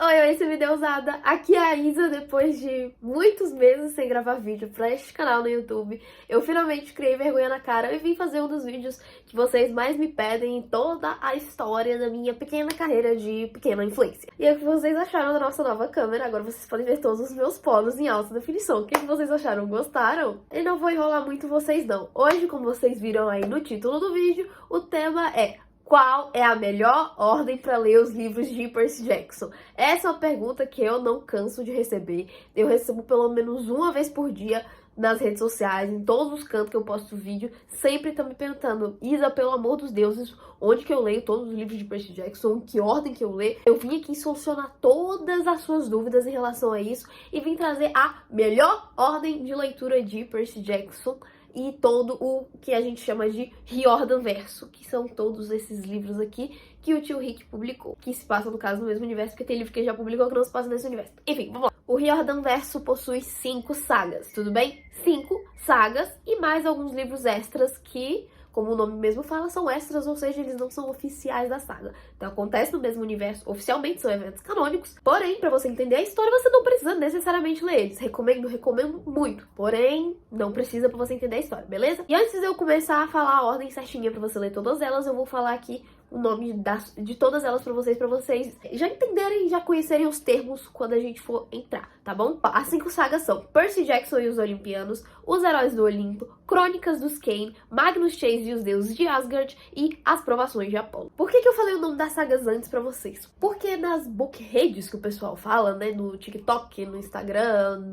Oi, CMDeusada! Aqui é a Isa, depois de muitos meses sem gravar vídeo pra este canal no YouTube. Eu finalmente criei vergonha na cara e vim fazer um dos vídeos que vocês mais me pedem em toda a história da minha pequena carreira de pequena influência. E o que vocês acharam da nossa nova câmera? Agora vocês podem ver todos os meus polos em alta definição. O que vocês acharam? Gostaram? E não vou enrolar muito vocês não. Hoje, como vocês viram aí no título do vídeo, o tema é: qual é a melhor ordem para ler os livros de Percy Jackson? Essa é uma pergunta que eu não canso de receber. Eu recebo pelo menos uma vez por dia nas redes sociais, em todos os cantos que eu posto vídeo. Sempre estão me perguntando: Isa, pelo amor dos deuses, onde que eu leio todos os livros de Percy Jackson? Em que ordem que eu leio? Eu vim aqui solucionar todas as suas dúvidas em relação a isso e vim trazer a melhor ordem de leitura de Percy Jackson e todo o que a gente chama de Riordan Verso, que são todos esses livros aqui que o tio Rick publicou, que se passam, no caso, no mesmo universo, porque tem livro que ele já publicou que não se passa nesse universo. Enfim, vamos lá. O Riordan Verso possui 5 sagas, tudo bem? 5 sagas e mais alguns livros extras que, como o nome mesmo fala, são extras, ou seja, eles não são oficiais da saga. Então acontece no mesmo universo, oficialmente são eventos canônicos, porém, pra você entender a história, você não precisa necessariamente ler eles. Recomendo muito, porém, não precisa pra você entender a história, beleza? E antes de eu começar a falar a ordem certinha pra você ler todas elas, eu vou falar aqui o nome de todas elas pra vocês já entenderem e já conhecerem os termos quando a gente for entrar, tá bom? As 5 sagas são Percy Jackson e os Olimpianos, Os Heróis do Olimpo, Crônicas dos Kane, Magnus Chase e os Deuses de Asgard e As Provações de Apolo. Por que eu falei o nome das sagas antes pra vocês? Porque nas bookreads que o pessoal fala, né, no TikTok, no Instagram,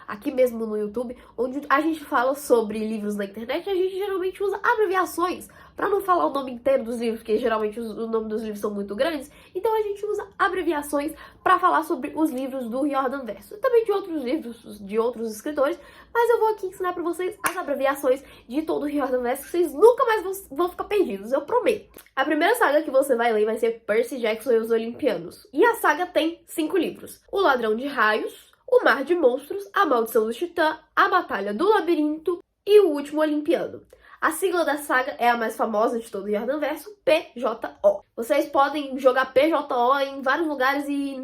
aqui mesmo no YouTube, onde a gente fala sobre livros na internet, a gente geralmente usa abreviações pra não falar o nome inteiro dos livros, porque geralmente o nome dos livros são muito grandes, então a gente usa abreviações pra falar sobre os livros do Riordan Verso. E também de outros livros, de outros escritores, mas eu vou aqui ensinar pra vocês as abreviações de todo o Riordan Verso, que vocês nunca mais vão ficar perdidos, eu prometo. A primeira saga que você vai ler vai ser Percy Jackson e os Olimpianos. E a saga tem 5 livros: O Ladrão de Raios, O Mar de Monstros, A Maldição do Titã, A Batalha do Labirinto e O Último Olimpiano. A sigla da saga é a mais famosa de todo o Riordan Verso, PJO. Vocês podem jogar PJO em vários lugares e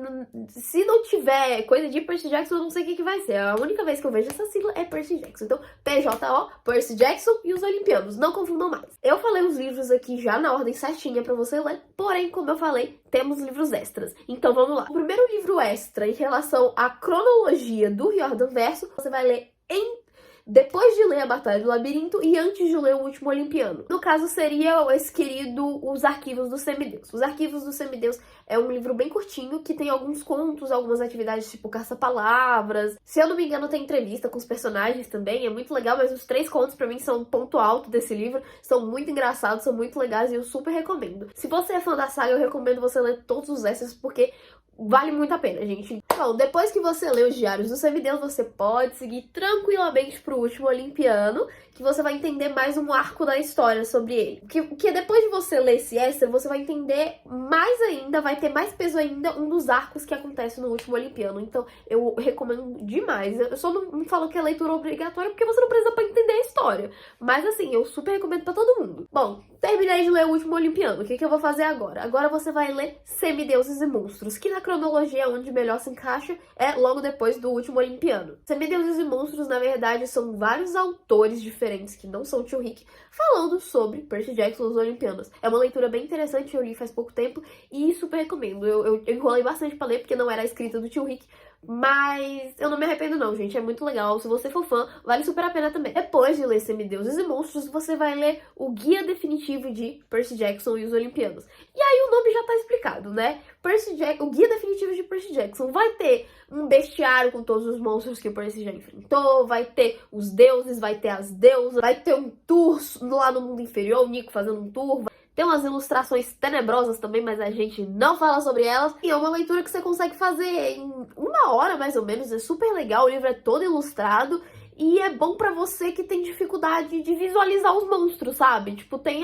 se não tiver coisa de Percy Jackson, eu não sei o que vai ser. A única vez que eu vejo essa sigla é Percy Jackson. Então, PJO, Percy Jackson e os Olimpianos. Não confundam mais. Eu falei os livros aqui já na ordem certinha pra você ler, porém, como eu falei, temos livros extras. Então, vamos lá. O primeiro livro extra em relação à cronologia do Riordan Verso, você vai ler depois de ler A Batalha do Labirinto e antes de ler O Último Olimpiano. No caso, seria esse querido Os Arquivos do Semideus. Os Arquivos do Semideus é um livro bem curtinho, que tem alguns contos, algumas atividades tipo caça-palavras. Se eu não me engano, tem entrevista com os personagens também, é muito legal, mas os 3 contos pra mim são um ponto alto desse livro. São muito engraçados, são muito legais e eu super recomendo. Se você é fã da saga, eu recomendo você ler todos os extras, porque vale muito a pena, gente. Bom, depois que você lê os Diários do Semideus, você pode seguir tranquilamente pro Último Olimpiano, que você vai entender mais um arco da história sobre ele. Que depois de você ler esse extra, você vai entender mais ainda, vai ter mais peso ainda um dos arcos que acontece no Último Olimpiano. Então, eu recomendo demais. Eu só não falo que é leitura obrigatória, porque você não precisa pra entender a história. Mas, assim, eu super recomendo pra todo mundo. Bom, terminei de ler O Último Olimpiano. O que eu vou fazer agora? Agora você vai ler Semideuses e Monstros, que na cronologia onde melhor se encaixa é logo depois do Último Olimpiano. Semideuses e Monstros, na verdade, são vários autores diferentes que não são o tio Rick falando sobre Percy Jackson e os Olimpianos. É uma leitura bem interessante, eu li faz pouco tempo e super recomendo. Eu enrolei bastante pra ler porque não era a escrita do tio Rick, mas eu não me arrependo não, gente, é muito legal. Se você for fã, vale super a pena também. Depois de ler Semideuses e Monstros, você vai ler o Guia Definitivo de Percy Jackson e os Olimpianos. E aí o nome já tá explicado, né? O Guia Definitivo de Percy Jackson vai ter um bestiário com todos os monstros que o Percy já enfrentou, vai ter os deuses, vai ter as deusas, vai ter um tour lá no mundo inferior, o Nico fazendo um tour, tem umas ilustrações tenebrosas também, mas a gente não fala sobre elas. E é uma leitura que você consegue fazer em 1 hora, mais ou menos. É super legal, o livro é todo ilustrado. E é bom pra você que tem dificuldade de visualizar os monstros, sabe? Tipo, tem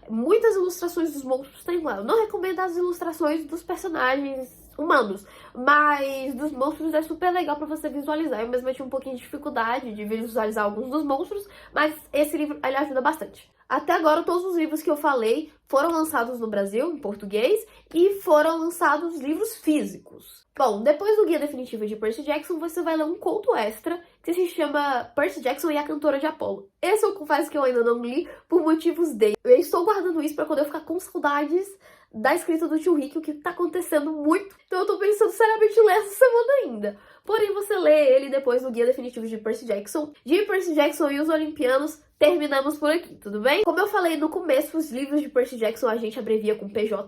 muitas ilustrações dos monstros tem lá. Eu não recomendo as ilustrações dos personagens humanos, mas dos monstros é super legal pra você visualizar. Eu mesma tinha um pouquinho de dificuldade de visualizar alguns dos monstros, mas esse livro, ele ajuda bastante. Até agora, todos os livros que eu falei foram lançados no Brasil, em português, e foram lançados livros físicos. Bom, depois do Guia Definitivo de Percy Jackson, você vai ler um conto extra que se chama Percy Jackson e a Cantora de Apolo. Esse eu confesso que eu ainda não li por motivos de... Eu estou guardando isso pra quando eu ficar com saudades da escrita do Tio Rick, o que tá acontecendo muito. Então eu tô pensando seriamente em ler essa semana ainda. Porém, você lê ele depois do Guia Definitivo de Percy Jackson. De Percy Jackson e os Olimpianos, terminamos por aqui, tudo bem? Como eu falei no começo, os livros de Percy Jackson a gente abrevia com PJO.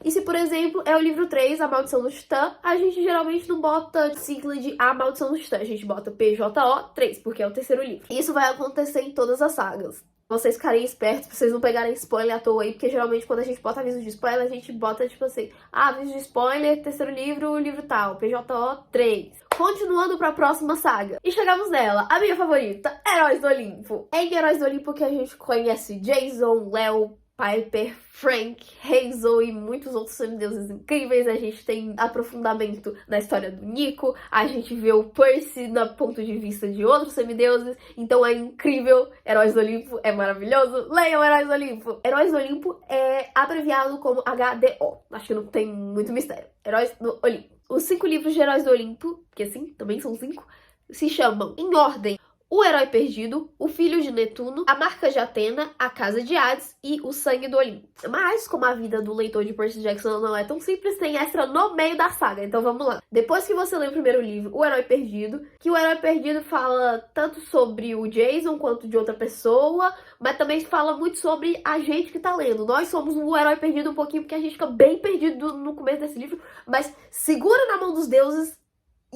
E se, por exemplo, é o livro 3, A Maldição do Titã, a gente geralmente não bota sigla de A Maldição do Titã. A gente bota PJO 3, porque é o terceiro livro. Isso vai acontecer em todas as sagas. Vocês ficarem espertos pra vocês não pegarem spoiler à toa aí, porque geralmente quando a gente bota aviso de spoiler, a gente bota tipo assim, aviso de spoiler, terceiro livro, livro tal, PJO 3. Continuando pra próxima saga. E chegamos nela, a minha favorita, Heróis do Olimpo. É em Heróis do Olimpo que a gente conhece Jason, Léo, Piper, Frank, Hazel e muitos outros semideuses incríveis. A gente tem aprofundamento na história do Nico, a gente vê o Percy no ponto de vista de outros semideuses, então é incrível. Heróis do Olimpo é maravilhoso. Leiam Heróis do Olimpo! Heróis do Olimpo é abreviado como HDO, acho que não tem muito mistério. Heróis do Olimpo. Os 5 livros de Heróis do Olimpo, que assim, também são 5, se chamam, em ordem, O Herói Perdido, O Filho de Netuno, A Marca de Atena, A Casa de Hades e O Sangue do Olimpo. Mas, como a vida do leitor de Percy Jackson não é tão simples, tem extra no meio da saga, então vamos lá. Depois que você lê o primeiro livro, O Herói Perdido, que o Herói Perdido fala tanto sobre o Jason quanto de outra pessoa, mas também fala muito sobre a gente que tá lendo. Nós somos o Herói Perdido um pouquinho, porque a gente fica bem perdido no começo desse livro, mas segura na mão dos deuses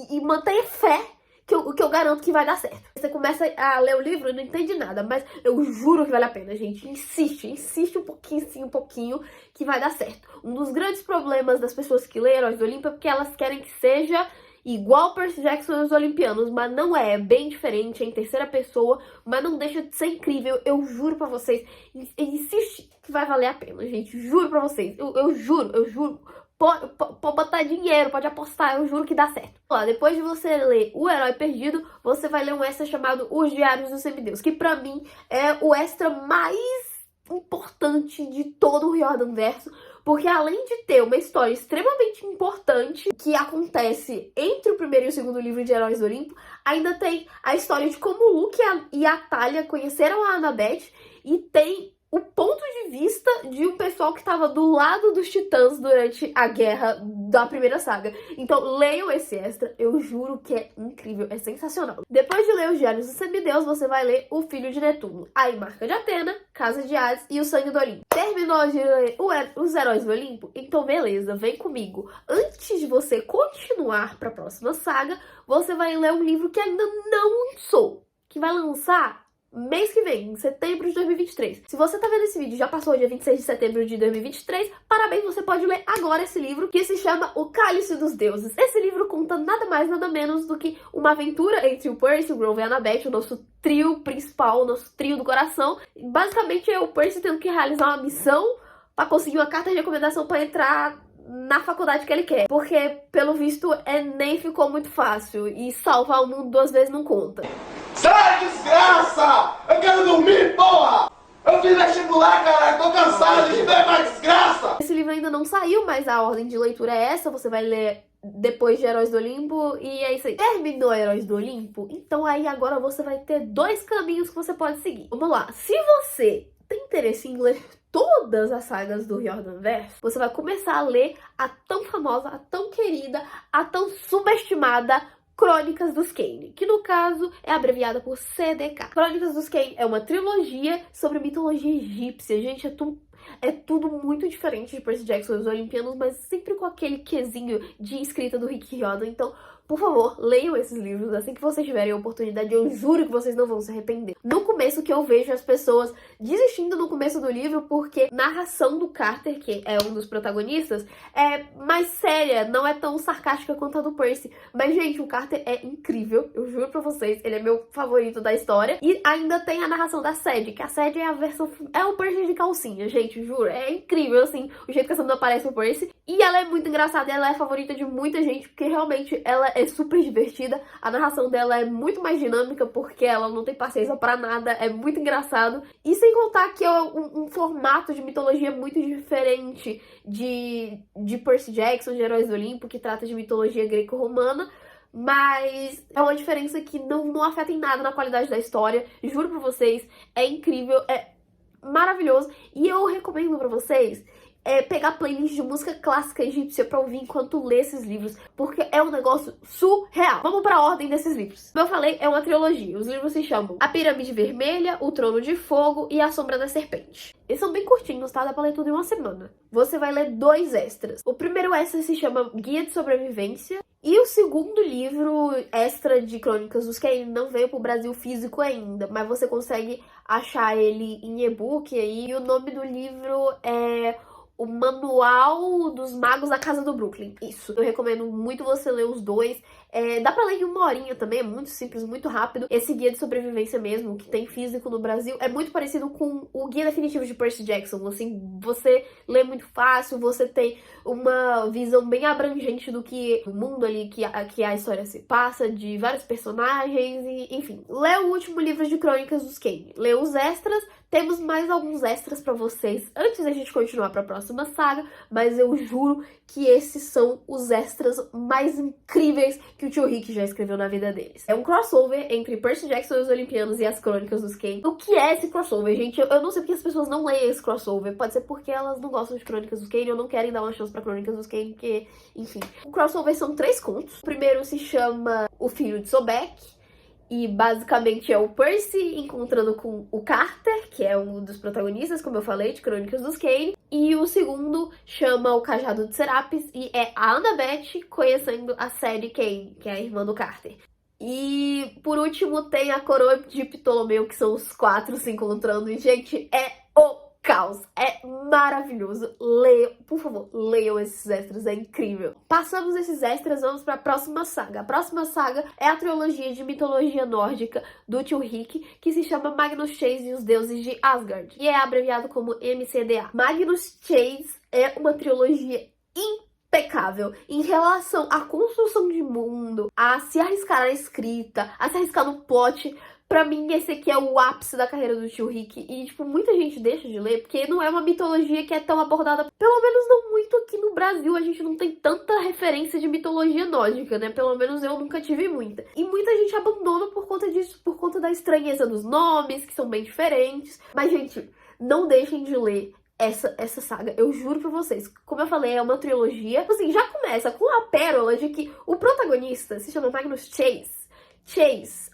e mantenha fé, que eu garanto que vai dar certo. Você começa a ler o livro e não entende nada, mas eu juro que vale a pena, gente. Insiste um pouquinho, sim, um pouquinho, que vai dar certo. Um dos grandes problemas das pessoas que leem Heróis do Olimpo é porque elas querem que seja igual Percy Jackson e os Olimpianos, mas não é. É bem diferente, é em terceira pessoa, mas não deixa de ser incrível. Eu juro pra vocês. Insiste que vai valer a pena, gente. Juro pra vocês. Eu juro. Pode botar dinheiro, pode apostar, eu juro que dá certo. Ó, depois de você ler O Herói Perdido, você vai ler um extra chamado Os Diários dos Semideus, que pra mim é o extra mais importante de todo o Riordanverso, porque além de ter uma história extremamente importante que acontece entre o primeiro e o segundo livro de Heróis do Olimpo, ainda tem a história de como o Luke e a Thalia conheceram a Annabeth, e tem o ponto de vista de um pessoal que estava do lado dos titãs durante a guerra da primeira saga. Então leiam esse extra, eu juro que é incrível, é sensacional. Depois de ler os Diários dos Semideus, você vai ler O Filho de Netuno, A Marca de Atena, Casa de Hades e O Sangue do Olimpo. Terminou de ler os Heróis do Olimpo? Então beleza, vem comigo. Antes de você continuar para a próxima saga, você vai ler um livro que ainda não lançou, que vai lançar mês que vem, em setembro de 2023. Se você tá vendo esse vídeo, já passou o dia 26 de setembro de 2023, parabéns, você pode ler agora esse livro, que se chama O Cálice dos Deuses. Esse livro conta nada mais, nada menos do que uma aventura entre o Percy, o Grove e a Annabeth, o nosso trio principal, o nosso trio do coração. Basicamente é o Percy tendo que realizar uma missão pra conseguir uma carta de recomendação pra entrar na faculdade que ele quer. Porque, pelo visto, Enem ficou muito fácil e salvar o mundo 2 vezes não conta. Sai, desgraça! Eu quero dormir, porra! Eu fiz vestibular, caralho, tô cansado, isso não é mais desgraça! Esse livro ainda não saiu, mas a ordem de leitura é essa, você vai ler depois de Heróis do Olimpo, e é isso aí. Terminou Heróis do Olimpo? Então aí agora você vai ter 2 caminhos que você pode seguir. Vamos lá, se você tem interesse em ler todas as sagas do Riordanverso, você vai começar a ler a tão famosa, a tão querida, a tão subestimada Crônicas dos Kane, que no caso é abreviada por CDK. Crônicas dos Kane é uma trilogia sobre mitologia egípcia. Gente, é tudo muito diferente de Percy Jackson e os Olimpianos, mas sempre com aquele quesinho de escrita do Rick Riordan. Então, por favor, leiam esses livros assim que vocês tiverem a oportunidade. Eu juro que vocês não vão se arrepender. No começo que eu vejo as pessoas desistindo no começo do livro porque a narração do Carter, que é um dos protagonistas, é mais séria, não é tão sarcástica quanto a do Percy. Mas, gente, o Carter é incrível, eu juro pra vocês, ele é meu favorito da história. E ainda tem a narração da Sadie, que a Sadie é a versão... é o Percy de calcinha, gente, juro. É incrível, assim, o jeito que essa menina aparece no Percy. E ela é muito engraçada, ela é a favorita de muita gente, porque realmente ela é super divertida, a narração dela é muito mais dinâmica porque ela não tem paciência pra nada, é muito engraçado. E sem contar que é um formato de mitologia muito diferente de Percy Jackson, de Heróis do Olimpo, que trata de mitologia greco-romana. Mas é uma diferença que não afeta em nada na qualidade da história. Juro pra vocês, é incrível, é maravilhoso. E eu recomendo pra vocês pegar playlist de música clássica egípcia pra ouvir enquanto lê esses livros, porque é um negócio surreal. Vamos pra ordem desses livros. Como eu falei, é uma trilogia. Os livros se chamam A Pirâmide Vermelha, O Trono de Fogo e A Sombra da Serpente. Eles são bem curtinhos, tá? Dá pra ler tudo em uma semana. Você vai ler 2 extras. O primeiro extra se chama Guia de Sobrevivência. E o segundo livro, extra de Crônicas dos Kane, não veio pro Brasil físico ainda, mas você consegue achar ele em e-book aí. E o nome do livro é O Manual dos Magos da Casa do Brooklyn. Isso. Eu recomendo muito você ler os 2. Dá pra ler em 1 horinha também, é muito simples, muito rápido. Esse guia de sobrevivência mesmo, que tem físico no Brasil, é muito parecido com o guia definitivo de Percy Jackson. Assim, você lê muito fácil, você tem uma visão bem abrangente do que o mundo ali, que a história se passa, de vários personagens, e enfim. Lê o último livro de Crônicas dos Kane. Lê os extras. Temos mais alguns extras pra vocês antes da gente continuar pra próxima saga, mas eu juro que esses são os extras mais incríveis que o tio Rick já escreveu na vida deles. É um crossover entre Percy Jackson e os Olimpianos e as Crônicas dos Kane. O que é esse crossover, gente? Eu não sei porque as pessoas não leem esse crossover. Pode ser porque elas não gostam de Crônicas dos Kane ou não querem dar uma chance pra Crônicas dos Kane, porque, enfim. O crossover são 3 contos. O primeiro se chama O Filho de Sobek. E basicamente é o Percy encontrando com o Carter, que é um dos protagonistas, como eu falei, de Crônicas dos Kane. E o segundo chama O Cajado de Serapis e é a Annabeth conhecendo a Sadie Kane, que é a irmã do Carter. E por último tem a Coroa de Ptolomeu, que são os 4 se encontrando. E, gente, é o caos. É maravilhoso. Leiam, por favor, leiam esses extras, é incrível. Passamos esses extras, vamos para a próxima saga. A próxima saga é a trilogia de mitologia nórdica do tio Rick, que se chama Magnus Chase e os Deuses de Asgard, e é abreviado como MCDA. Magnus Chase é uma trilogia impecável em relação à construção de mundo, a se arriscar na escrita, a se arriscar no plot. Pra mim, esse aqui é o ápice da carreira do tio Rick. E, tipo, muita gente deixa de ler porque não é uma mitologia que é tão abordada. Pelo menos não muito aqui no Brasil. A gente não tem tanta referência de mitologia nórdica, né? Pelo menos eu nunca tive muita. E muita gente abandona por conta disso, por conta da estranheza dos nomes, que são bem diferentes. Mas, gente, não deixem de ler essa saga, eu juro pra vocês. Como eu falei, é uma trilogia. Assim, já começa com a pérola de que o protagonista se chama Magnus Chase.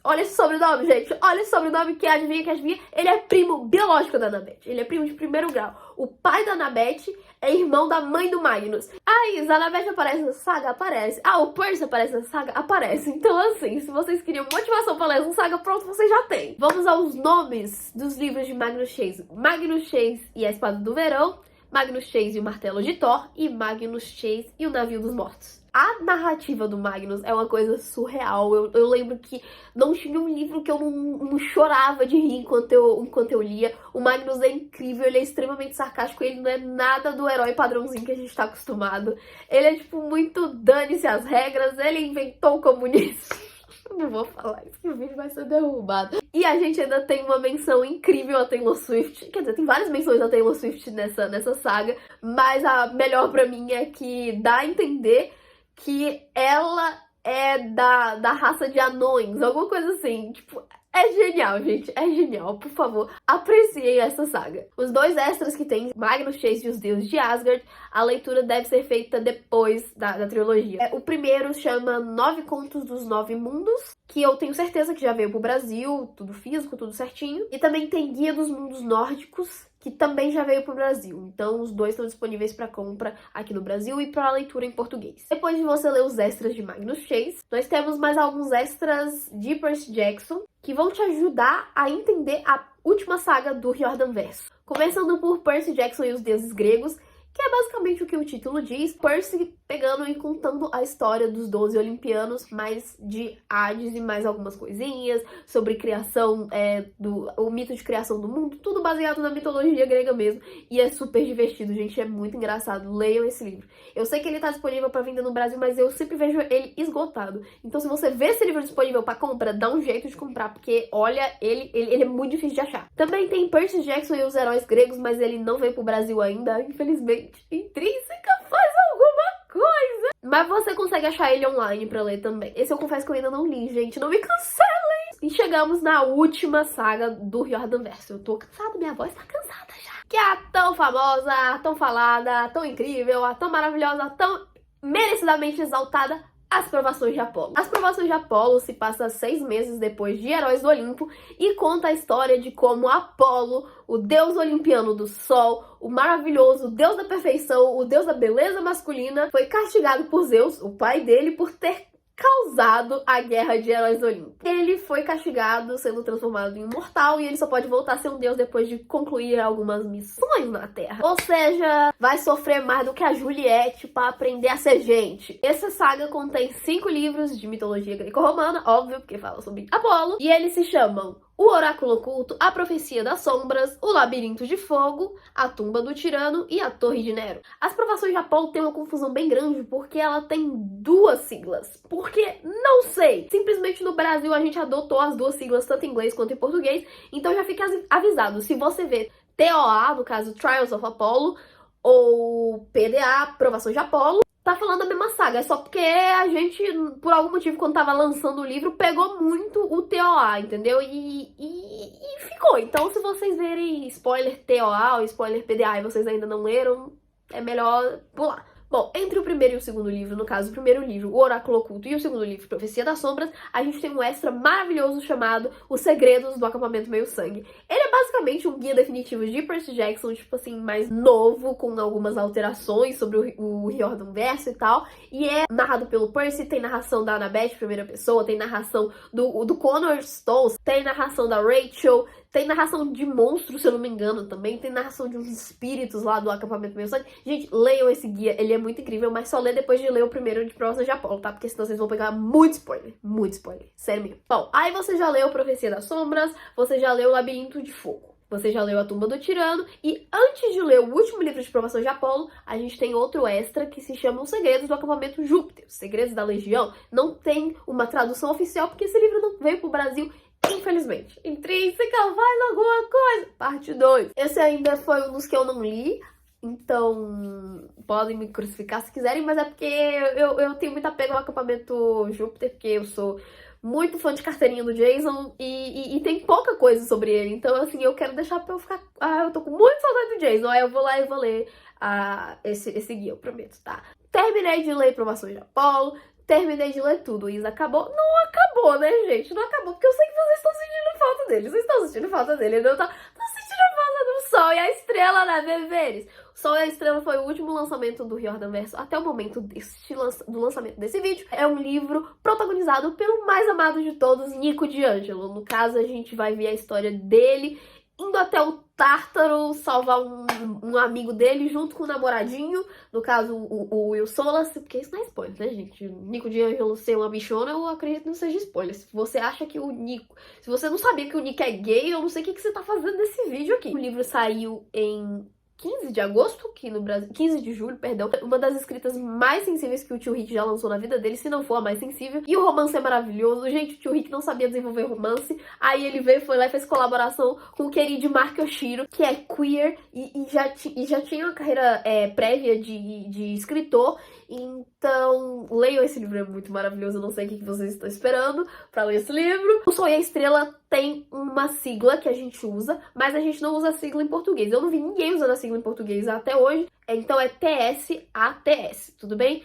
Olha esse sobrenome, gente. Olha esse sobrenome que adivinha. Ele é primo biológico da Annabeth. Ele é primo de 1º grau. O pai da Annabeth é irmão da mãe do Magnus. A Annabeth aparece na saga? Aparece. O Percy aparece na saga? Aparece. Então, assim, se vocês queriam motivação pra ler essa saga, pronto, vocês já têm. Vamos aos nomes dos livros de Magnus Chase. Magnus Chase e a Espada do Verão, Magnus Chase e o Martelo de Thor e Magnus Chase e o Navio dos Mortos. A narrativa do Magnus é uma coisa surreal. Eu lembro que não tinha um livro que eu não chorava de rir enquanto eu lia. O Magnus é incrível, ele é extremamente sarcástico, ele não é nada do herói padrãozinho que a gente tá acostumado. Ele é, tipo, muito dane-se as regras, ele inventou o comunismo. Não vou falar isso, que o vídeo vai ser derrubado. E a gente ainda tem uma menção incrível a Taylor Swift. Quer dizer, tem várias menções a Taylor Swift nessa saga, mas a melhor pra mim é que dá a entender que ela é da raça de anões, alguma coisa assim. Tipo, é genial, gente, é genial. Por favor, apreciem essa saga. Os 2 extras que tem, Magnus Chase e os Deuses de Asgard, a leitura deve ser feita depois da trilogia. O primeiro chama 9 Contos dos 9 Mundos, que eu tenho certeza que já veio pro Brasil, tudo físico, tudo certinho. E também tem Guia dos Mundos Nórdicos, que também já veio pro Brasil. Então, os 2 estão disponíveis para compra aqui no Brasil e para leitura em português. Depois de você ler os extras de Magnus Chase, nós temos mais alguns extras de Percy Jackson que vão te ajudar a entender a última saga do Riordanverso. Começando por Percy Jackson e os Deuses Gregos, que é basicamente o que o título diz, Percy pegando e contando a história dos 12 olimpianos, mais de Hades e mais algumas coisinhas, sobre criação, o mito de criação do mundo, tudo baseado na mitologia grega mesmo, e é super divertido, gente, é muito engraçado, leiam esse livro. Eu sei que ele tá disponível pra venda no Brasil, mas eu sempre vejo ele esgotado, então se você vê esse livro disponível pra compra, dá um jeito de comprar, porque, olha, ele é muito difícil de achar. Também tem Percy Jackson e os Heróis Gregos, mas ele não veio pro Brasil ainda, infelizmente. Intrínseca faz alguma coisa. Mas você consegue achar ele online pra ler também. Esse eu confesso que eu ainda não li, gente. Não me cancelem! E chegamos na última saga do Riordanverso. Eu tô cansada, minha voz tá cansada já. Que é a tão famosa, a tão falada, a tão incrível, a tão maravilhosa, a tão merecidamente exaltada As Provações de Apolo. As Provações de Apolo se passa 6 meses depois de Heróis do Olimpo e conta a história de como Apolo, o deus olimpiano do sol, o maravilhoso deus da perfeição, o deus da beleza masculina, foi castigado por Zeus, o pai dele, por ter causado a Guerra de Heróis do Olimpo. Ele foi castigado, sendo transformado em um mortal, e ele só pode voltar a ser um deus depois de concluir algumas missões na Terra. Ou seja, vai sofrer mais do que a Juliette pra aprender a ser gente. Essa saga contém 5 livros de mitologia greco-romana, óbvio, porque fala sobre Apolo, e eles se chamam O Oráculo Oculto, A Profecia das Sombras, O Labirinto de Fogo, A Tumba do Tirano e A Torre de Nero. As Provações de Apolo tem uma confusão bem grande porque ela tem 2 siglas. Porque, não sei, simplesmente no Brasil a gente adotou as 2 siglas, tanto em inglês quanto em português, então já fica avisado, se você vê TOA, no caso Trials of Apollo, ou PDA, Provações de Apolo, tá falando a mesma saga, é só porque a gente, por algum motivo, quando tava lançando o livro, pegou muito o TOA, entendeu? E ficou. Então, se vocês verem spoiler TOA ou spoiler PDA e vocês ainda não leram, é melhor pular. Bom, entre o primeiro e o segundo livro, no caso, o primeiro livro, O Oráculo Oculto, e o segundo livro, Profecia das Sombras, a gente tem um extra maravilhoso chamado Os Segredos do Acampamento Meio Sangue. Ele é basicamente um guia definitivo de Percy Jackson, tipo assim, mais novo, com algumas alterações sobre o Riordanverso e tal, e é narrado pelo Percy, tem narração da Annabeth, primeira pessoa, tem narração do Connor Stolz, tem narração da Rachel, tem narração de monstros, se eu não me engano, também. Tem narração de uns espíritos lá do Acampamento Meio Sangue. Gente, leiam esse guia, ele é muito incrível, mas só lê depois de ler o primeiro de Provações de Apolo, tá? Porque senão vocês vão pegar muito spoiler, sério mesmo. Bom, aí você já leu Profecia das Sombras, você já leu o Labirinto de Fogo, você já leu A Tumba do Tirano, e antes de ler o último livro de Provações de Apolo, a gente tem outro extra que se chama Os Segredos do Acampamento Júpiter, Os Segredos da Legião. Não tem uma tradução oficial, porque esse livro não veio pro Brasil, infelizmente. Intrínseca faz alguma coisa. Parte 2. Esse ainda foi um dos que eu não li, então podem me crucificar se quiserem, mas é porque eu tenho muito apego ao Acampamento Júpiter, porque eu sou muito fã de carteirinha do Jason e tem pouca coisa sobre ele, então assim, eu quero deixar pra eu ficar... eu tô com muito saudade do Jason, aí eu vou lá e vou ler esse guia, eu prometo, tá? Terminei de ler Provações de Apolo, terminei de ler tudo. Isa acabou? Não acabou, né, gente? Não acabou, porque eu sei que vocês estão sentindo falta dele. Vocês estão sentindo falta dele, não tá? Estão sentindo falta do Sol e a Estrela, né, beberes? O Sol e a Estrela foi o último lançamento do Riordanverso até o momento do lançamento desse vídeo. É um livro protagonizado pelo mais amado de todos, Nico de Angelo. No caso, a gente vai ver a história dele indo até o Tártaro salvar um amigo dele junto com o namoradinho, no caso o Will Solas, porque isso não é spoiler, né, gente? Nico de Angelo ser uma bichona, eu acredito que não seja spoiler. Se você acha que o Nico... Se você não sabia que o Nico é gay, eu não sei o que você tá fazendo nesse vídeo aqui. O livro saiu em 15 de agosto, aqui no Brasil, 15 de julho, perdão, uma das escritas mais sensíveis que o Tio Rick já lançou na vida dele, se não for a mais sensível, e o romance é maravilhoso. Gente, o Tio Rick não sabia desenvolver romance, aí ele veio, foi lá e fez colaboração com o querido Mark Oshiro, que é queer, e já tinha uma carreira prévia de escritor, então leiam esse livro, é muito maravilhoso, eu não sei o que vocês estão esperando pra ler esse livro. O Sol e a Estrela tem uma sigla que a gente usa, mas a gente não usa a sigla em português. Eu não vi ninguém usando a sigla em português até hoje, então é TSATS, tudo bem?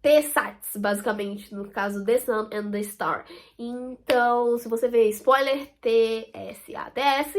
TSATS, basicamente, no caso The Sun and the Star. Então, se você vê spoiler, TSATS,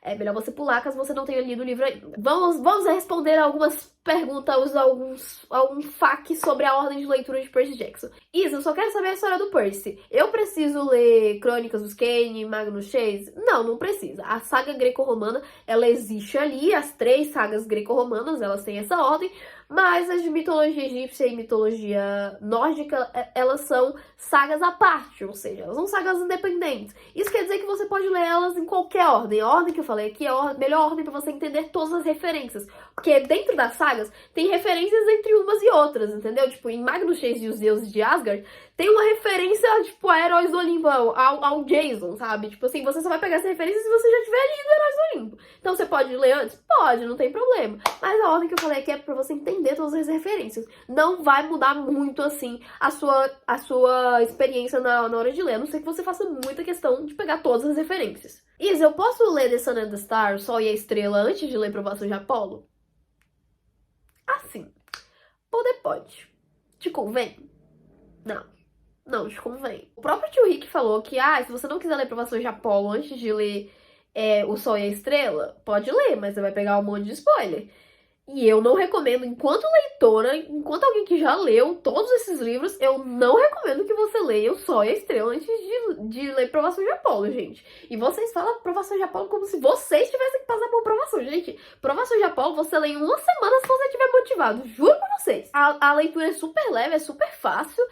É melhor você pular caso você não tenha lido o livro ainda. Vamos responder algumas perguntas, algum fac sobre a ordem de leitura de Percy Jackson. Isa, eu só quero saber a história do Percy. Eu preciso ler Crônicas dos Kane, Magnus Chase? Não precisa. A saga greco-romana, ela existe ali, as 3 sagas greco-romanas, elas têm essa ordem, mas as de mitologia egípcia e mitologia nórdica, elas são sagas à parte, ou seja, elas são sagas independentes. Isso quer dizer que você pode ler elas em qualquer ordem. A ordem que eu falei aqui é a melhor ordem para você entender todas as referências. Porque dentro das sagas tem referências entre umas e outras, entendeu? Tipo, em Magnus Chase e os Deuses de Asgard, tem uma referência, tipo, a Heróis do Olimpo, ao Jason, sabe? Tipo assim, você só vai pegar essa referência se você já tiver lido Heróis do Olimpo. Então você pode ler antes? Pode, não tem problema. Mas a ordem que eu falei aqui é pra você entender todas as referências. Não vai mudar muito, assim, a sua experiência na hora de ler. A não ser que você faça muita questão de pegar todas as referências. Isa, eu posso ler The Sun and the Star, o Sol e a Estrela, antes de ler Provação de Apolo? Assim, poder pode. Te convém? Não te convém. O próprio tio Rick falou que, se você não quiser ler Provação de Apolo antes de ler O Sol e a Estrela, pode ler, mas você vai pegar um monte de spoiler. E eu não recomendo, enquanto leitora, enquanto alguém que já leu todos esses livros, eu não recomendo que você leia O Sol e a Estrela antes de ler Provação de Apolo, gente. E vocês falam Provação de Apolo como se vocês tivessem que passar por provação, gente. Provação de Apolo você lê em uma semana se você estiver motivado, juro pra vocês. A leitura é super leve, é super fácil.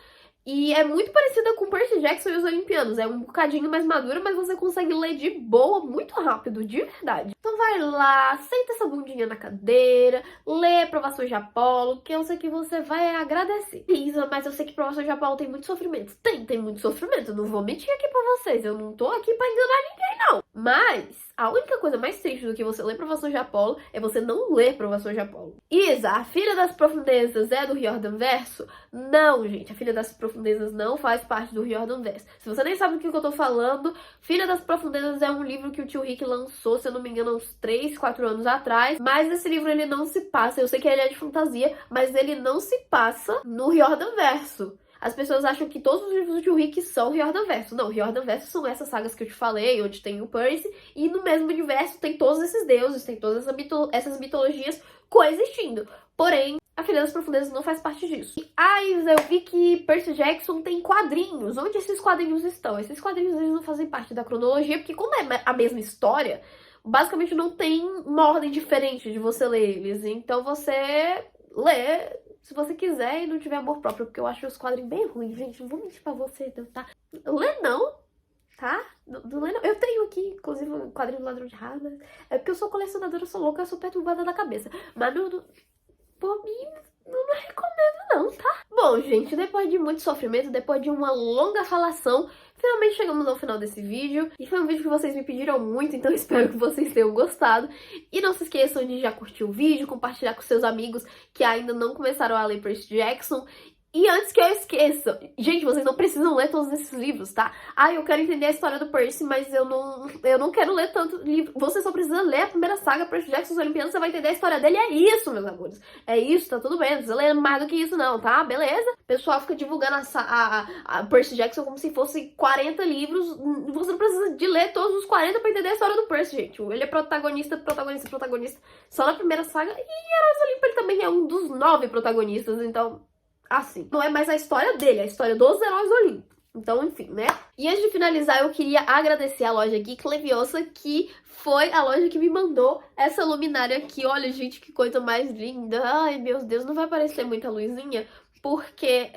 E é muito parecida com Percy Jackson e os Olimpianos. É um bocadinho mais madura, mas você consegue ler de boa, muito rápido, de verdade. Então vai lá, senta essa bundinha na cadeira, lê Provação de Apolo, que eu sei que você vai agradecer. Isa, mas eu sei que Provação de Apolo tem muito sofrimento. Tem muito sofrimento. Eu não vou mentir aqui pra vocês. Eu não tô aqui pra enganar ninguém, não. Mas a única coisa mais triste do que você ler Provação de Apolo é você não ler Provação de Apolo. Isa, a Filha das Profundezas é do Riordan Verso? Não, gente. A Filha das Profundezas não faz parte do Riordan Verso. Se você nem sabe do que eu tô falando, Filha das Profundezas é um livro que o tio Rick lançou, se eu não me engano, uns 3, 4 anos atrás. Mas esse livro, ele não se passa. Eu sei que ele é de fantasia, mas ele não se passa no Riordan Verso. As pessoas acham que todos os livros do tio Rick são Riordan Verso. Não, Riordan Verso são essas sagas que eu te falei, onde tem o Percy, e no mesmo universo tem todos esses deuses, tem todas essas mitologias coexistindo. Porém, a Filha das Profundezas não faz parte disso. Eu vi que Percy Jackson tem quadrinhos. Onde esses quadrinhos estão? Esses quadrinhos, eles não fazem parte da cronologia, porque como é a mesma história, basicamente não tem uma ordem diferente de você ler eles. Então você lê se você quiser e não tiver amor próprio, porque eu acho os quadrinhos bem ruins, gente. Não vou mentir pra você, tá? Lê não, tá? Não lê não. Eu tenho aqui, inclusive, um quadrinho do Ladrão de Radas. É porque eu sou colecionadora, eu sou louca, eu sou perturbada da cabeça. Mas por mim, não recomendo não, tá? Bom, gente, depois de muito sofrimento, depois de uma longa falação, finalmente chegamos ao final desse vídeo. E foi um vídeo que vocês me pediram muito, então espero que vocês tenham gostado. E não se esqueçam de já curtir o vídeo, compartilhar com seus amigos que ainda não começaram a ler Percy Jackson. E antes que eu esqueça, gente, vocês não precisam ler todos esses livros, tá? Eu quero entender a história do Percy, mas eu não quero ler tanto livro. Você só precisa ler a primeira saga, Percy Jackson, os Olimpianos, você vai entender a história dele. É isso, meus amores. É isso, tá tudo bem. Não precisa ler mais do que isso não, tá? Beleza? O pessoal fica divulgando a Percy Jackson como se fosse 40 livros. Você não precisa de ler todos os 40 pra entender a história do Percy, gente. Ele é protagonista só na primeira saga. E Heróis do Olimpo, ele também é um dos 9 protagonistas, então... assim, não é mais a história dele, é a história dos Heróis do Olimpo. Então, enfim, né? E antes de finalizar, eu queria agradecer a loja Geek Leviosa, que foi a loja que me mandou essa luminária aqui. Olha, gente, que coisa mais linda. Ai, meu Deus, não vai aparecer muita luzinha, porque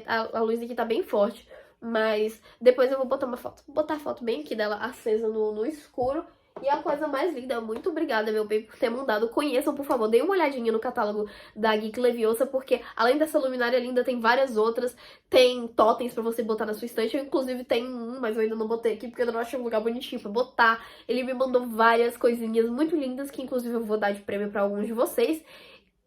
a luz aqui tá bem forte. Mas depois eu vou botar uma foto. Vou botar a foto bem aqui dela acesa no escuro. E a coisa mais linda, muito obrigada, meu bem, por ter mandado. Conheçam, por favor, deem uma olhadinha no catálogo da Geek Leviosa, porque além dessa luminária linda, tem várias outras. Tem totens pra você botar na sua estante. Eu, inclusive, tenho um, mas eu ainda não botei aqui, porque eu não achei um lugar bonitinho pra botar. Ele me mandou várias coisinhas muito lindas, que inclusive eu vou dar de prêmio pra alguns de vocês.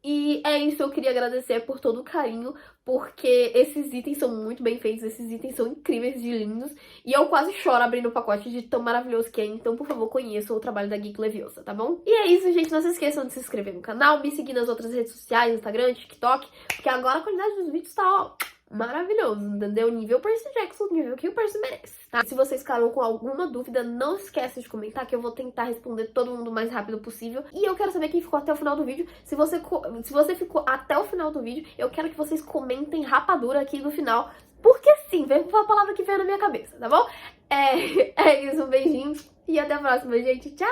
E é isso, eu queria agradecer por todo o carinho, porque esses itens são muito bem feitos, esses itens são incríveis de lindos, e eu quase choro abrindo o pacote de tão maravilhoso que é, então por favor conheçam o trabalho da Geek Leviosa, tá bom? E é isso, gente, não se esqueçam de se inscrever no canal, me seguir nas outras redes sociais, Instagram, TikTok, porque agora a qualidade dos vídeos tá, ó, maravilhoso, entendeu? Nível Percy Jackson, nível que o Percy merece, tá? Se vocês ficaram com alguma dúvida, não esquece de comentar que eu vou tentar responder todo mundo o mais rápido possível. E eu quero saber quem ficou até o final do vídeo. Se você ficou até o final do vídeo, eu quero que vocês comentem rapadura aqui no final. Porque sim, veio a palavra que veio na minha cabeça, tá bom? É isso, um beijinho e até a próxima, gente. Tchau!